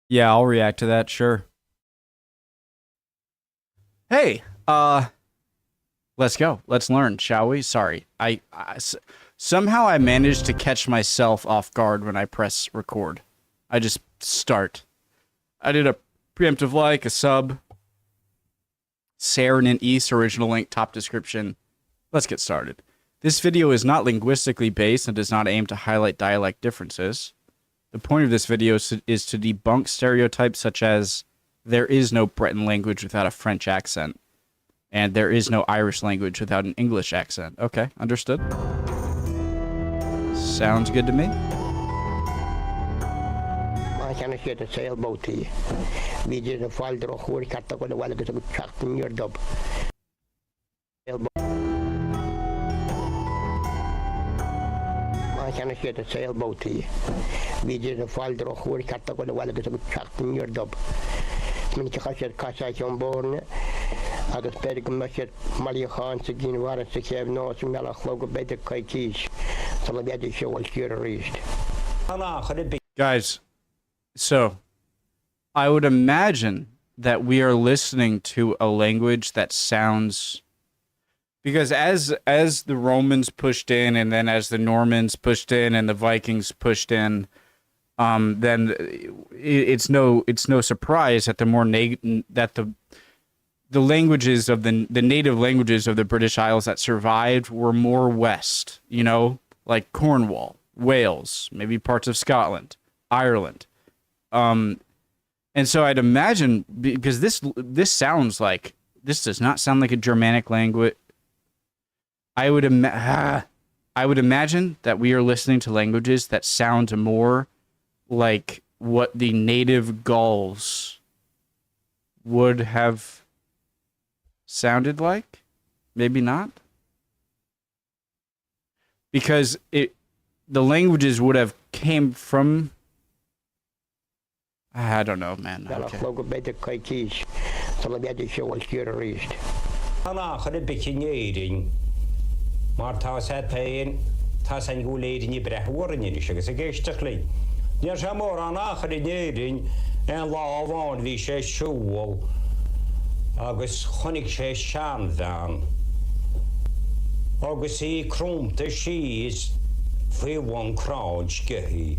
Yeah, I'll react to that, sure. Hey, let's go. Let's learn, shall we? Sorry. Somehow I managed to catch myself off guard when I press record. I just start. I did a preemptive like, a sub. Saren and East, original link, top description. Let's get started. This video is not linguistically based and does not aim to highlight dialect differences. The point of this video is to debunk stereotypes such as there is no Breton language without a French accent, and there is no Irish language without an English accent. Okay, understood. Sounds good to me. I can't get a sailboat here. We did a fall draw who cut the one while it's a track in your dub. I can't get a sailboat here. We did a fall draw who cut the one while it's a track in your dub. When you catch a cash on board, I just better come back at Malia Khan to gain warrants to have no smell of logo better kites. Some of the other show was curious. Guys, so I would imagine that we are listening to a language that sounds, because as the Romans pushed in, and then as the Normans pushed in, and the Vikings pushed in, then it's no surprise that the languages of the native languages of the British Isles that survived were more west, you know, like Cornwall, Wales, maybe parts of Scotland, Ireland. And so I'd imagine, because this sounds like, this does not sound like a Germanic language. I would imagine that we are listening to languages that sound more like what the native Gauls would have sounded like. Maybe not. Because the languages would have came from, I don't know, man. Okay. Agus chonig sé seanmhean. Agus í crúmta síos faoi bhain cráid scithi.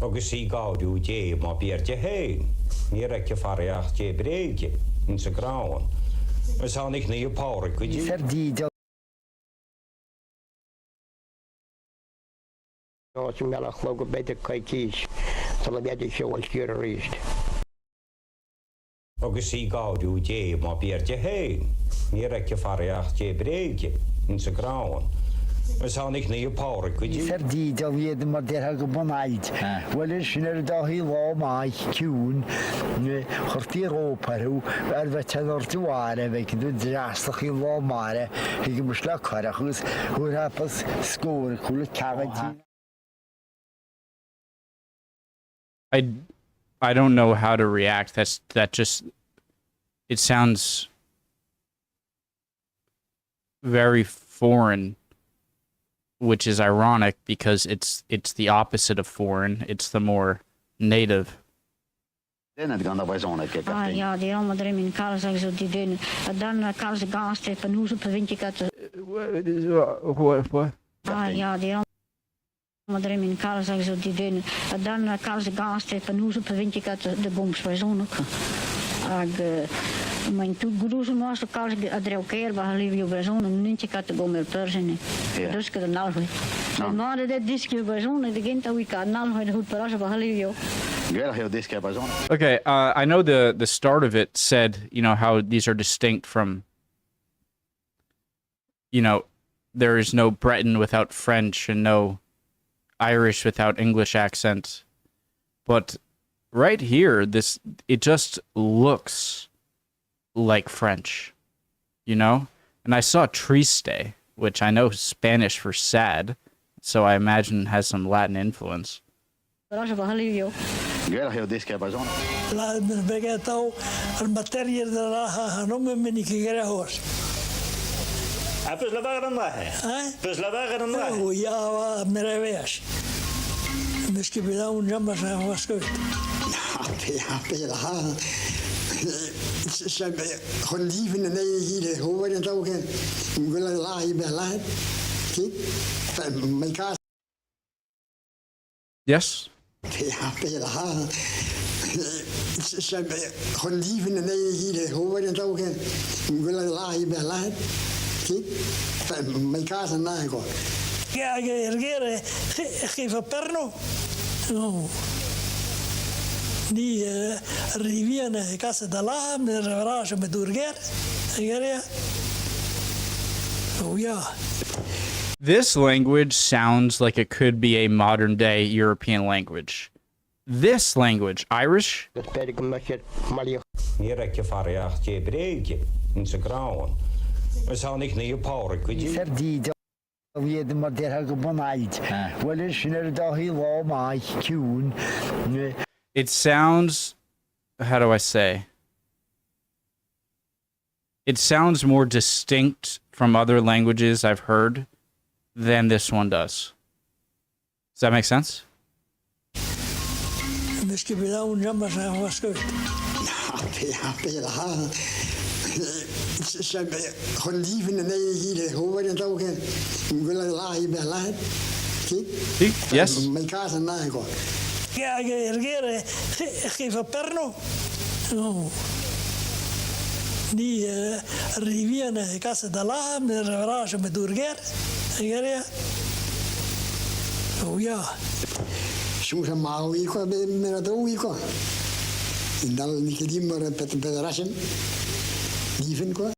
Agus í gáidú dé má bíirte héin. Ní reice faraíocht dé bréige in sa gráin. Mas hánig ní pára go dí. No, some melach logo better kites. Some of the other show was curious. Agus í gáidú dé má bíirte héin. Ní reice faraíocht dé bréige in sa gráin. Mas hánig ní pára go dí. Serdi da vied mar der go bonaid. Wel sinner da hi lá mai cún. Chorti roparu vetelor tuare ve du drastach hi lá mare. Hi musla karachus hu hapas skor kul kavati. I don't know how to react. It sounds very foreign, which is ironic because it's the opposite of foreign. It's the more native. Ja, die allemaal erin in Karls en zo die doen. Dan Karls de gasten van hoe ze vind ik het. Ja, die allemaal erin in Karls en zo die doen. Dan Karls de gasten van hoe ze vind ik het de boms bij zo'n ook. Mijn toegroezen was de Karls adreel keer bij Livio bij zo'n niet ik had de gomel persen. Dus ik de nalwe. Maar dat diskje bij zo'n de gent dat ik aan nalwe de goed parasse bij Livio. Okay, I know the start of it said, you know, how these are distinct from, you know, there is no Breton without French and no Irish without English accent. But right here, it just looks like French, you know? And I saw triste, which I know is Spanish for sad, so I imagine has some Latin influence. La vegetau al materia de la no me meni que grejos. Pues la vaga no es. Pues la vaga no es. Oh, ya me revés. Mes que me da un llama a Vasco. Ja, Peter Ha. Ze gewoon lieven en hier horen het ook. We willen lachen bij lachen. Kijk, mijn kaas. Yes. Ja, Peter Ha. Ze gewoon lieven en hier horen het ook. We willen lachen bij lachen. Kijk, mijn kaas en nago. Ja, ik geef een perno. Die rivieren kassen de laam, de garage met doorger. Oh ja. This language sounds like it could be a modern day European language. This language, Irish, Dat spijt ik omdat je Malia Hier heb je variacht je breekje in zijn grauwen. We zijn niet naar je power, kun je? Verdient. Wie de maar der gewoon uit. Wel is er daar heel wat maar tune. it sounds, how do I say? It sounds more distinct from other languages I've heard than this one does. Does that make sense? Misschien wil je jammer zijn was goed. Ja, Peter Ha. Ze gewoon lieven en hier horen het ook. We willen lachen bij lachen. See? Yes? Mijn kaas en nago. Ja, ik geef een perno. Die rivieren kassen de laam, de garage met doorger. Oh ja. Soms een maal hier kwam met het oog hier kwam. En dan niet die maar met de rassen. Lieven kwam.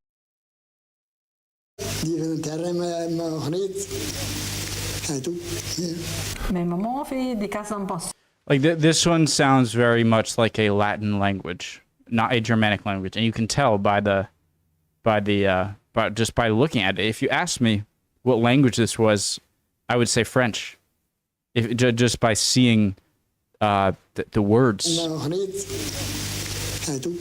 Lieven een terrein maar niet. En toen. Mijn mama fait des cases en pension. Like this one sounds very much like a Latin language, not a Germanic language, and you can tell just by looking at it. If you asked me what language this was, I would say French. If just by seeing the words. Nog niet. En toen.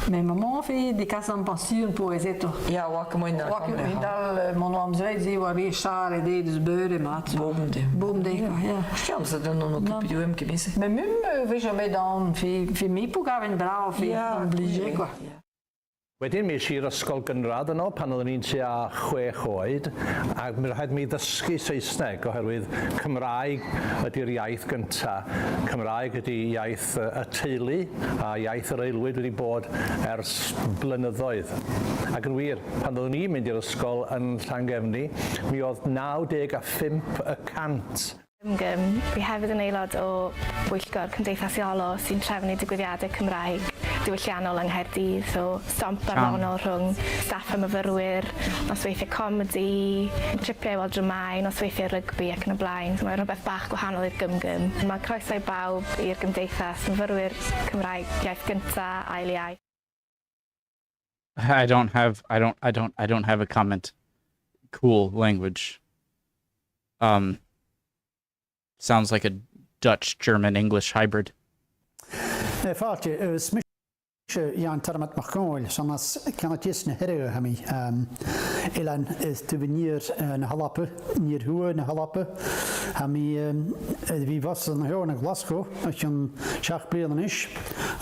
Mijn mama fait des cases en pension pour les états. Ja, wat moet je daar Wat ik daar, mijn naam zei, ze waren weer scharen, dus beuren, maat. Boomdeken, ja. Ja, ze doen nog een kopje hem missen. Mais même, weet je, met dan, voor mij poeg aan brauw, voor obligé, quoi. Wedyn mi eisiau i'r ysgol gynradd yno pan oeddwn i'n tua 6 oed ac mi rhaid mi ddysgu Saesneg oherwydd Cymraeg ydy'r iaith gyntaf. Cymraeg ydy iaith y teulu a iaith yr aelwyd wedi bod ers blynyddoedd. Ac yn wir, pan oeddwn i'n mynd i'r ysgol yn Llangefni, mi oedd 95% Fi hefyd yn aelod o Bwyllgor Cymdeithasiolo sy'n trefnu digwyddiadau Cymraeg diwylliannol yng Nghaerdydd, so stomp arnonol rhwng staff y myfyrwyr, nosweithiau comedi, tripiau i weld dramau, nosweithiau rygbi ac yn y blaen. So mae'n rhywbeth bach gwahanol i'r gymgym. Mae croeso i bawb i'r gymdeithas myfyrwyr Cymraeg iaith gynta ail iaith. I don't have a comment. Cool language. Sounds like a Dutch-German-English hybrid. Jan Tarmat Macon, zoals kanatjes na herre hami. Elan is souvenir na halappe, neer hoe na halappe. Hami wie was na hoe na Glasgow, als je een schachspelen is.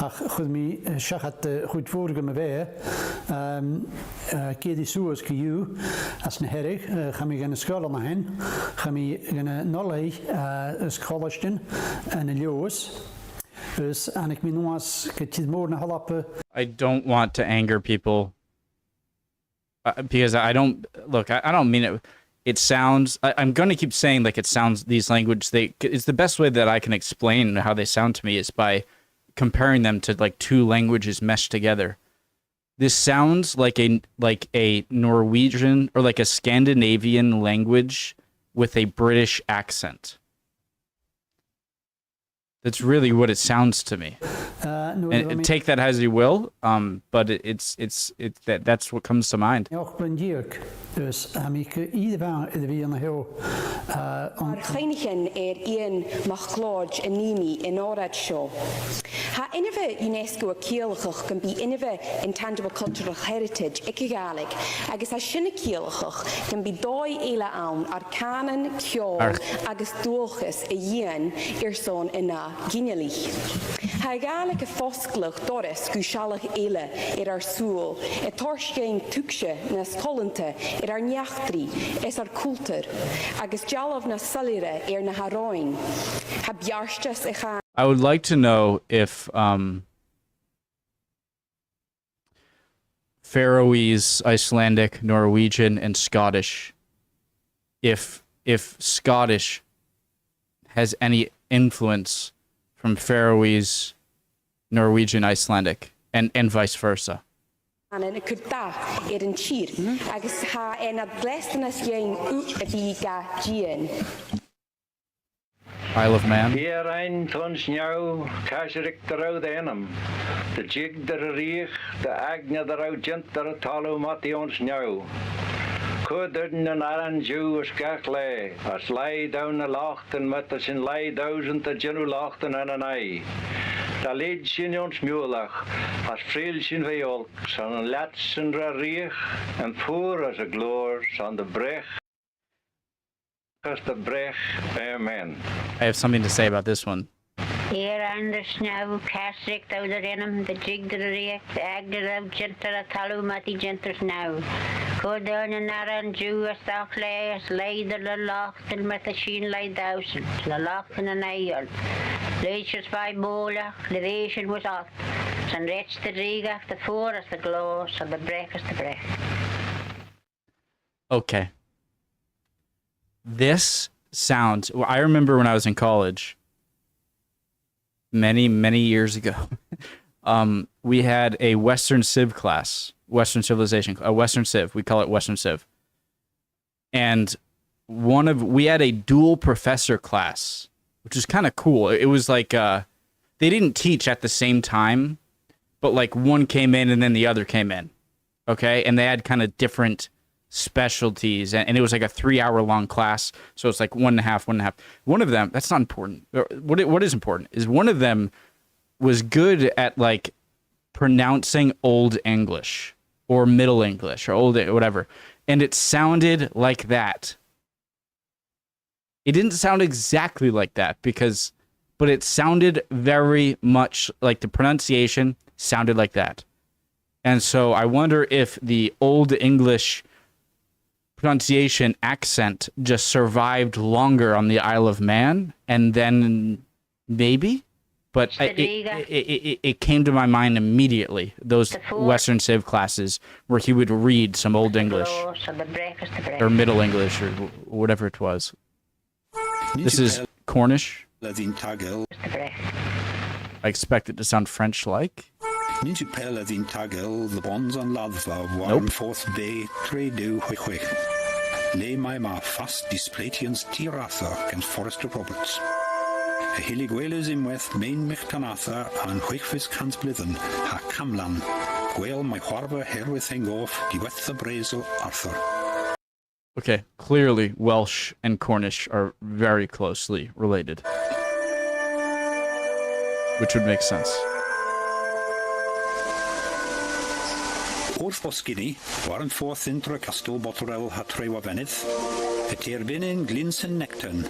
Ach goed mi schachat goed vorige me weer. Keer die zoals kiu als na herre, hami gaan scholen na hen. Hami gaan nolle schoolsten en een joos. I don't want to anger people because I don't mean it. It sounds, I'm going to keep saying like it sounds, these languages, it's the best way that I can explain how they sound to me is by comparing them to like two languages meshed together. This sounds like a Norwegian or like a Scandinavian language with a British accent. That's really what it sounds to me. And take that as you will, but that's what comes to mind. Och ben dierk, dus ik ieder van de wie een heel Chynchen een mag Claude en Nimi in orad show. Ha inve UNESCO kielchach can be inve intangible cultural heritage ikigalig. Agus ha shinne kielchach can be doi eile aan arcanen kjol agus doelges a yin son ina ginelich. Ha galig a fosklach doris gushalach eile ar soul. A torschgein tukshe na skolente ar njachtri is ar kultur. Agus jalov na salire na haroin. Ha bjarstes e gaan. I would like to know if Faroese, Icelandic, Norwegian, and Scottish, if Scottish has any influence from Faroese, Norwegian, Icelandic, and vice versa. En ik could da een cheer. Agus ha en ad glestanas jeng a biga gien. Isle of Man. Hier ein tons nhau, kasrik de rode enam. De jig de riech, de agna de rode gent de talo mati ons nhau. Kudden en aranju as gachle, as lay down a lachten met as in lay duizend de genu lachten en een ei. Da leed sin ons mulach, as vreel sin veolk, san een latsen ra riech, en voor as a gloor, san de brech. Amen. I have something to say about this one. Here on the snow, Casric, thou the renum, the jig the reek, the agder of gentle, talu mati gentle snow. Go down and aran Jew as thou clay, as lay the locht and met the sheen lay thousand, the locht and an aisle. Leisures by bola, the ration was off, and reached the rig of the four as the glow, so the break as the break. Okay. This sounds, well, I remember when I was in college, many years ago, we had a Western Civ class, Western Civilization, a Western Civ, we call it Western Civ. And we had a dual professor class, which is kind of cool. It was like, they didn't teach at the same time, but like one came in and then the other came in. Okay. And they had kind of different specialties, and it was like a 3-hour long class, so it's like 1.5. One of them, that's not important. What is important is one of them was good at like pronouncing Old English or Middle English or Old whatever, and it sounded like that. It didn't sound exactly like that but it sounded very much like the pronunciation sounded like that. And so I wonder if the Old English pronunciation accent just survived longer on the Isle of Man, and then maybe, but it came to my mind immediately, those Western Civ classes where he would read some Old English or Middle English or whatever it was. This is Cornish. I expect it to sound French-like. Ninja Pella din tagel, the bonds on Ladva, warm forth bay, trade do quick. Lay my ma fast displatians Tiratha and Forrester Roberts. A hilly gwales in weth main Michtanatha and Quickfis Cansblithen, ha Camlan. Gwale my harbour herewith off, di weth the Brazel Arthur. Okay, clearly Welsh and Cornish are very closely related, which would make sense. Wrth Bosgini, warren forth intra Castel Botterell ha trewa Venith, et erbinin glinsen nectan.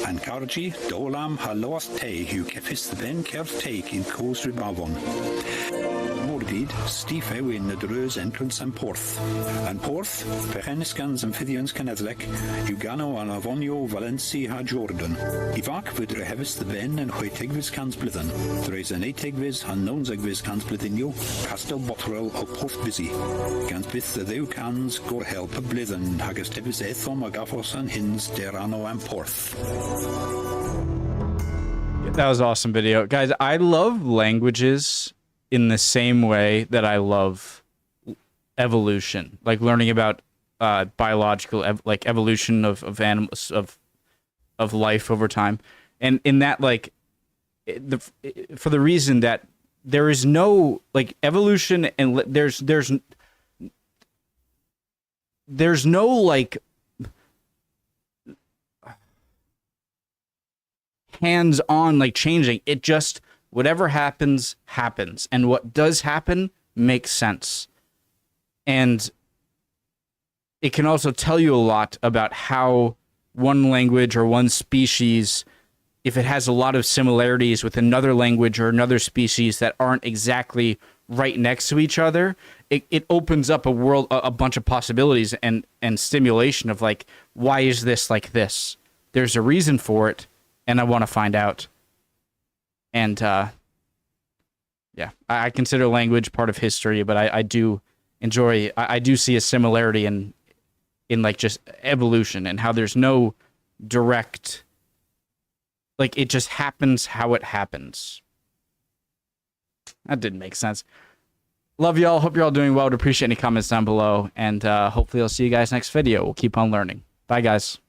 And Cargi, Dolam ha lost te, who kefis the ben kerf take in Coes Ribavon. Mordid, Steve in the Drews entrance and Porth. And Porth, Pecheniscans and Fidians Canedlec, Ugano and Avonio Valencia ha Jordan. Ivak vidre hevis the ben and Hoitegvis Cansblithen. There is an Eitegvis and Nonzegvis Cansblithenio, Castel Botterell o Porth busy. Cansbith the thou cans gore help a blithen, Haggis Tevis Ethom Agafos and Hins, Derano and Porth. That was an awesome video. Guys, I love languages in the same way that I love evolution, like learning about biological, like evolution of animals, of life over time. And in that, like, for the reason that there is no like evolution, and there's no like hands-on like changing. It just, whatever happens, and what does happen makes sense. And it can also tell you a lot about how one language or one species, if it has a lot of similarities with another language or another species that aren't exactly right next to each other, it opens up a bunch of possibilities and stimulation of like, why is this like this? There's a reason for it, and I want to find out. And yeah, I consider language part of history, but I do enjoy, I do see a similarity in like just evolution and how there's no direct, like it just happens how it happens. That didn't make sense. Love y'all. Hope you're all doing well. Would appreciate any comments down below. And hopefully I'll see you guys next video. We'll keep on learning. Bye, guys.